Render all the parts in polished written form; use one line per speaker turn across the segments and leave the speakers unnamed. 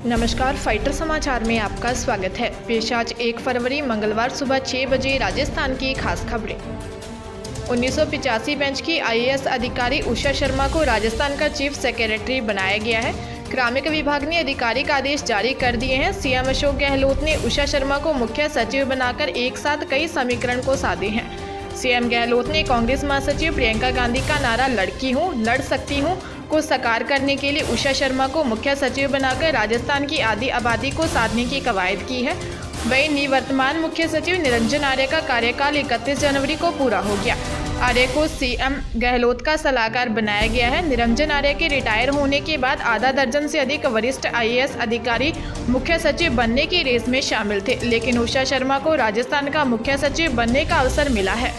नमस्कार, फाइटर समाचार में आपका स्वागत है। पेश आज 1 फरवरी मंगलवार सुबह 6 बजे राजस्थान की खास खबरें। 1985 बैच की आईएएस अधिकारी उषा शर्मा को राजस्थान का चीफ सेक्रेटरी बनाया गया है। कार्मिक विभाग ने आधिकारिक आदेश जारी कर दिए हैं। सीएम अशोक गहलोत ने उषा शर्मा को मुख्य सचिव बनाकर एक साथ कई समीकरण को साधे हैं। सीएम गहलोत ने कांग्रेस महासचिव प्रियंका गांधी का नारा लड़की हूँ, लड़ सकती हूँ को साकार करने के लिए उषा शर्मा को मुख्य सचिव बनाकर राजस्थान की आधी आबादी को साधने की कवायद की है। वहीं निवर्तमान मुख्य सचिव निरंजन आर्य का कार्यकाल 31 जनवरी को पूरा हो गया। आर्य को सीएम गहलोत का सलाहकार बनाया गया है। निरंजन आर्य के रिटायर होने के बाद आधा दर्जन से अधिक वरिष्ठ आईएएस अधिकारी मुख्य सचिव बनने की रेस में शामिल थे, लेकिन उषा शर्मा को राजस्थान का मुख्य सचिव बनने का अवसर मिला है।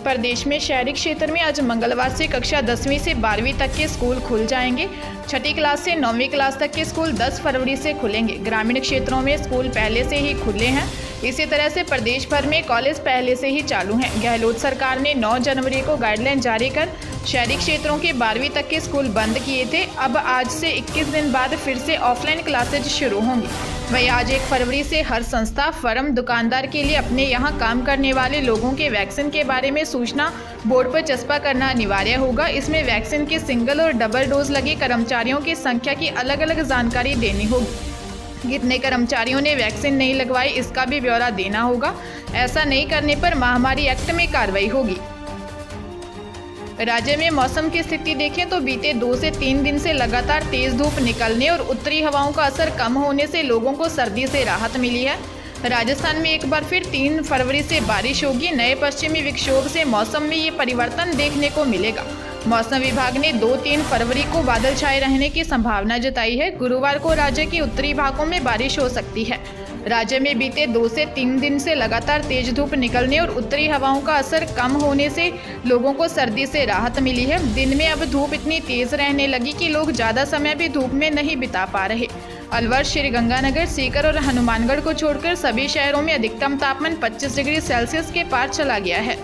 प्रदेश में शहरी क्षेत्र में आज मंगलवार से कक्षा 10वीं से 12वीं तक के स्कूल खुल जाएंगे। छठी क्लास से 9वीं क्लास तक के स्कूल 10 फरवरी से खुलेंगे। ग्रामीण क्षेत्रों में स्कूल पहले से ही खुले हैं। इसी तरह से प्रदेश भर में कॉलेज पहले से ही चालू हैं। गहलोत सरकार ने 9 जनवरी को गाइडलाइन जारी कर शहरी क्षेत्रों के 12वीं तक के स्कूल बंद किए थे। अब आज से 21 दिन बाद फिर से ऑफलाइन क्लासेज शुरू होंगी। वहीं आज 1 फरवरी से हर संस्था, फर्म, दुकानदार के लिए अपने यहाँ काम करने वाले लोगों के वैक्सीन के बारे में सूचना बोर्ड पर चस्पा करना अनिवार्य होगा। इसमें वैक्सीन के सिंगल और डबल डोज लगे कर्मचारियों की संख्या की अलग अलग जानकारी देनी होगी। कितने कर्मचारियों ने वैक्सीन नहीं लगवाई, इसका भी ब्यौरा देना होगा। ऐसा नहीं करने पर महामारी एक्ट में कार्रवाई होगी। राज्य में मौसम की स्थिति देखें तो बीते 2 से 3 दिन से लगातार तेज धूप निकलने और उत्तरी हवाओं का असर कम होने से लोगों को सर्दी से राहत मिली है। राजस्थान में एक बार फिर 3 फरवरी से बारिश होगी। नए पश्चिमी विक्षोभ से मौसम में ये परिवर्तन देखने को मिलेगा। मौसम विभाग ने 2-3 फरवरी को बादल छाए रहने की संभावना जताई है। गुरुवार को राज्य के उत्तरी भागों में बारिश हो सकती है। राज्य में बीते 2 से 3 दिन से लगातार तेज धूप निकलने और उत्तरी हवाओं का असर कम होने से लोगों को सर्दी से राहत मिली है। दिन में अब धूप इतनी तेज रहने लगी कि लोग ज़्यादा समय भी धूप में नहीं बिता पा रहे। अलवर, श्रीगंगानगर, सीकर और हनुमानगढ़ को छोड़कर सभी शहरों में अधिकतम तापमान 25 डिग्री सेल्सियस के पार चला गया है।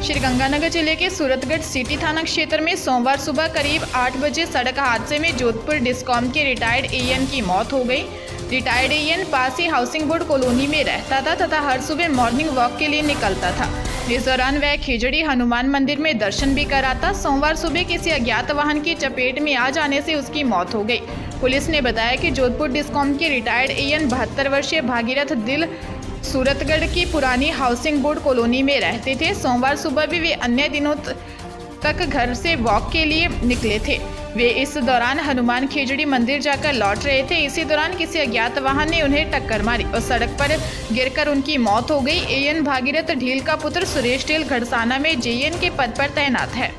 श्रीगंगानगर जिले के सूरतगढ़ सिटी थाना क्षेत्र में सोमवार सुबह करीब 8 बजे सड़क हादसे में जोधपुर डिस्कॉम के रिटायर्ड एएन की मौत हो गई। रिटायर्ड एएन पास ही हाउसिंग बोर्ड कॉलोनी में रहता था तथा हर सुबह मॉर्निंग वॉक के लिए निकलता था। इस दौरान वह खिजड़ी हनुमान मंदिर में दर्शन भी कराता। सोमवार सुबह किसी अज्ञात वाहन की चपेट में आ जाने से उसकी मौत हो गई। पुलिस ने बताया कि जोधपुर डिस्कॉम के रिटायर्ड एएन 72 वर्षीय भागीरथ दिल सूरतगढ़ की पुरानी हाउसिंग बोर्ड कॉलोनी में रहते थे। सोमवार सुबह भी वे अन्य दिनों तक घर से वॉक के लिए निकले थे। वे इस दौरान हनुमान खिजड़ी मंदिर जाकर लौट रहे थे। इसी दौरान किसी अज्ञात वाहन ने उन्हें टक्कर मारी और सड़क पर गिरकर उनकी मौत हो गई। एएन भागीरथ ढील का पुत्र सुरेश ढील घड़साना में जेएन के पद पर तैनात है।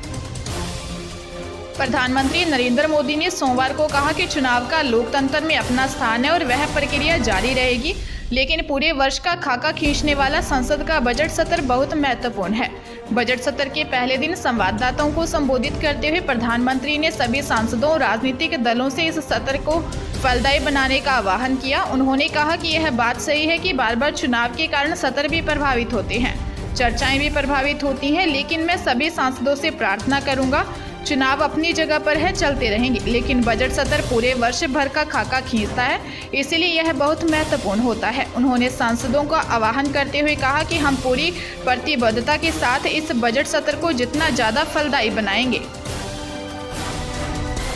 प्रधानमंत्री नरेंद्र मोदी ने सोमवार को कहा कि चुनाव का लोकतंत्र में अपना स्थान है और वह प्रक्रिया जारी रहेगी, लेकिन पूरे वर्ष का खाका खींचने वाला संसद का बजट सत्र बहुत महत्वपूर्ण है। बजट सत्र के पहले दिन संवाददाताओं को संबोधित करते हुए प्रधानमंत्री ने सभी सांसदों और राजनीतिक दलों से इस सत्र को फलदायी बनाने का आह्वान किया। उन्होंने कहा कि यह बात सही है कि बार बार चुनाव के कारण सत्र भी प्रभावित होते हैं, चर्चाएं भी प्रभावित होती हैं, लेकिन मैं सभी सांसदों से प्रार्थना करूंगा, चुनाव अपनी जगह पर है, चलते रहेंगे, लेकिन बजट सत्र पूरे वर्ष भर का खाका खींचता है, इसलिए यह बहुत महत्वपूर्ण होता है। उन्होंने सांसदों का आह्वान करते हुए कहा कि हम पूरी प्रतिबद्धता के साथ इस बजट सत्र को जितना ज़्यादा फलदायी बनाएंगे।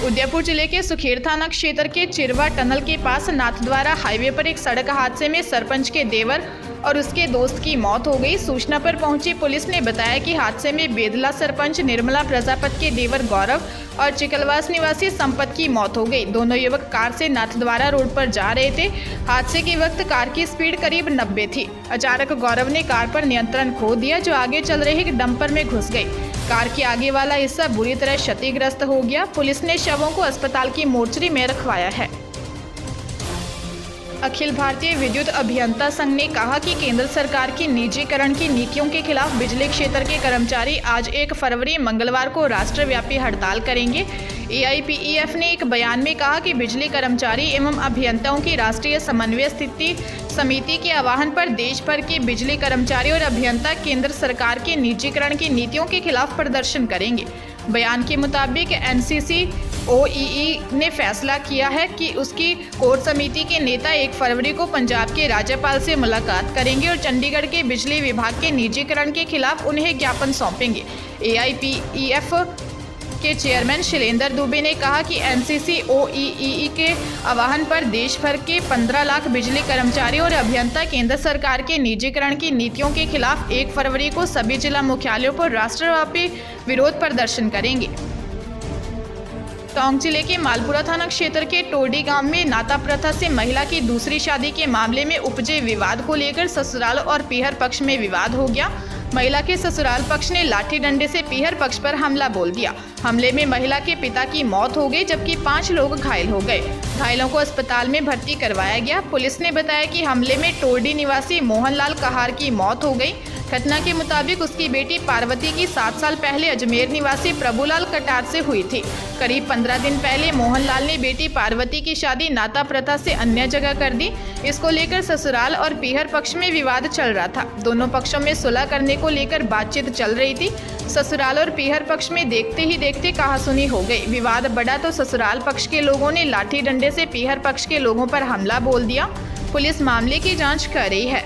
उदयपुर जिले के सुखेर थाना क्षेत्र के चिरवा टनल के पास नाथद्वारा हाईवे पर एक सड़क हादसे में सरपंच के देवर और उसके दोस्त की मौत हो गई। सूचना पर पहुंची पुलिस ने बताया कि हादसे में बेदला सरपंच निर्मला प्रजापत के देवर गौरव और चिकलवास निवासी संपत की मौत हो गई। दोनों युवक कार से नाथद्वारा रोड पर जा रहे थे। हादसे के वक्त कार की स्पीड करीब 90 थी। अचानक गौरव ने कार पर नियंत्रण खो दिया, जो आगे चल रहे एक डंपर में घुस गई। कार के आगे वाला हिस्सा बुरी तरह क्षतिग्रस्त हो गया। पुलिस ने शवों को अस्पताल की मोर्चरी में रखवाया है। अखिल भारतीय विद्युत अभियंता संघ ने कहा कि केंद्र सरकार की निजीकरण की नीतियों के खिलाफ बिजली क्षेत्र के कर्मचारी आज 1 फरवरी मंगलवार को राष्ट्रव्यापी हड़ताल करेंगे। एआईपीईएफ ने एक बयान में कहा कि बिजली कर्मचारी एवं अभियंताओं की राष्ट्रीय समन्वय स्थिति समिति के आह्वान पर देश भर के बिजली कर्मचारी और अभियंता केंद्र सरकार के निजीकरण की नीतियों के खिलाफ प्रदर्शन करेंगे। बयान के मुताबिक एनसीसी ओईई ने फैसला किया है कि उसकी कोर समिति के नेता 1 फरवरी को पंजाब के राज्यपाल से मुलाकात करेंगे और चंडीगढ़ के बिजली विभाग के निजीकरण के खिलाफ उन्हें ज्ञापन सौंपेंगे। एआईपीईएफ के चेयरमैन शैलेंद्र दुबे ने कहा कि एनसीसी ओईई के आह्वान पर देश भर के 15 लाख बिजली कर्मचारी और अभियंता केंद्र सरकार के निजीकरण की नीतियों के खिलाफ 1 फरवरी को सभी जिला मुख्यालयों पर राष्ट्रव्यापी विरोध प्रदर्शन करेंगे। टोंक जिले के मालपुरा थाना क्षेत्र के टोडी गांव में नाता प्रथा से महिला की दूसरी शादी के मामले में उपजे विवाद को लेकर ससुराल और पीहर पक्ष में विवाद हो गया। महिला के ससुराल पक्ष ने लाठी डंडे से पीहर पक्ष पर हमला बोल दिया। हमले में महिला के पिता की मौत हो गई जबकि 5 लोग घायल हो गए। घायलों को अस्पताल में भर्ती करवाया गया। पुलिस ने बताया कि हमले में टोडी निवासी मोहनलाल कहार की मौत हो गई। घटना के मुताबिक उसकी बेटी पार्वती की 7 साल पहले अजमेर निवासी प्रभुलाल कटार से हुई थी। करीब 15 दिन पहले मोहनलाल ने बेटी पार्वती की शादी नाता प्रथा से अन्य जगह कर दी। इसको लेकर ससुराल और पीहर पक्ष में विवाद चल रहा था। दोनों पक्षों में सुलह करने को लेकर बातचीत चल रही थी। ससुराल और पीहर पक्ष में देखते ही देखते कहासुनी हो गई। विवाद बढ़ा तो ससुराल पक्ष के लोगों ने लाठी डंडे से पीहर पक्ष के लोगों पर हमला बोल दिया। पुलिस मामले की जांच कर रही है।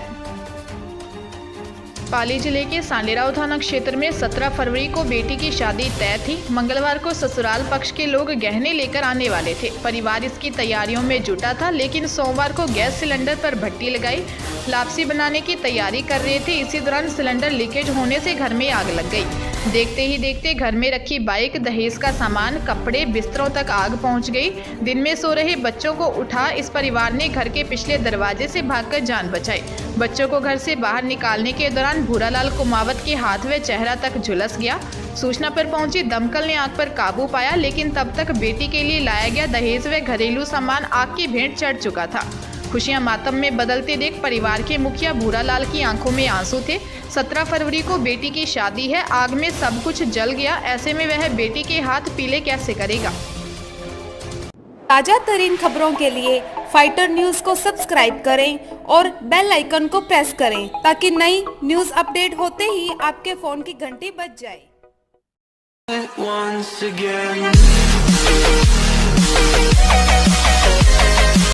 पाली जिले के सांडेराव थाना क्षेत्र में 17 फरवरी को बेटी की शादी तय थी। मंगलवार को ससुराल पक्ष के लोग गहने लेकर आने वाले थे। परिवार इसकी तैयारियों में जुटा था, लेकिन सोमवार को गैस सिलेंडर पर भट्टी लगाई लापसी बनाने की तैयारी कर रहे थे। इसी दौरान सिलेंडर लीकेज होने से घर में आग लग गई। देखते ही देखते घर में रखी बाइक, दहेज का सामान, कपड़े, बिस्तरों तक आग पहुंच गई। दिन में सो रहे बच्चों को उठा इस परिवार ने घर के पिछले दरवाजे से भागकर जान बचाई। बच्चों को घर से बाहर निकालने के दौरान भूरालाल कुमावत के हाथ व चेहरा तक झुलस गया। सूचना पर पहुंची दमकल ने आग पर काबू पाया, लेकिन तब तक बेटी के लिए लाया गया दहेज व घरेलू सामान आग की भेंट चढ़ चुका था। खुशियां मातम में बदलते देख परिवार के मुखिया भूरालाल की आंखों में आंसू थे। 17 फरवरी को बेटी की शादी है, आग में सब कुछ जल गया। ऐसे में वह बेटी के हाथ पीले कैसे करेगा।
ताजा तरीन खबरों के लिए फाइटर न्यूज को सब्सक्राइब करें और बेल आइकन को प्रेस करें ताकि नई न्यूज अपडेट होते ही आपके फोन की घंटी बज जाए।